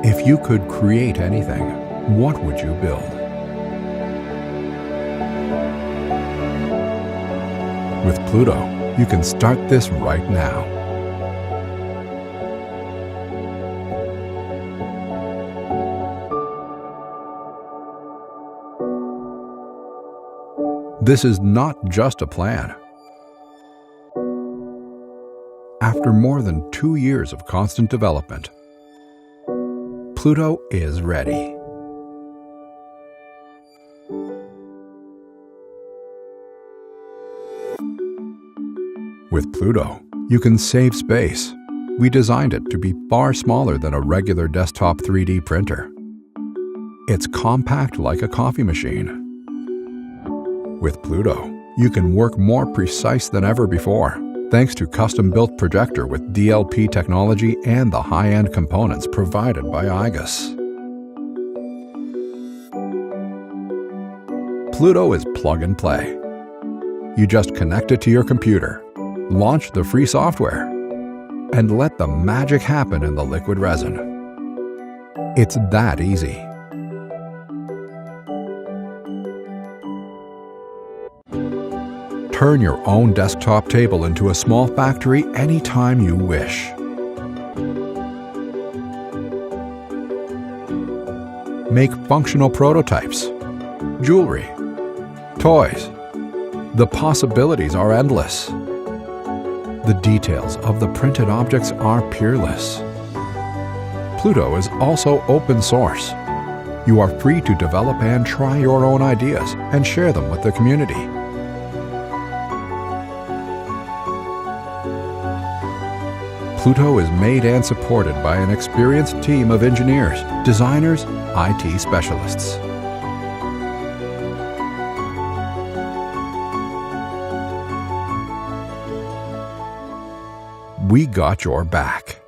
If you could create anything, what would you build? With Pluto, you can start this right now. This is not just a plan. After more than 2 years of constant development, Pluto is ready. With Pluto, you can save space. We designed it to be far smaller than a regular desktop 3D printer. It's compact like a coffee machine. With Pluto, you can work more precise than ever before, thanks to custom-built projector with DLP technology and the high-end components provided by IGUS. Pluto is plug and play. You just connect it to your computer, launch the free software, and let the magic happen in the liquid resin. It's that easy. Turn your own desktop table into a small factory anytime you wish. Make functional prototypes, jewelry, toys. The possibilities are endless. The details of the printed objects are peerless. Pluto is also open source. You are free to develop and try your own ideas and share them with the community. Pluto is made and supported by an experienced team of engineers, designers, IT specialists. We got your back.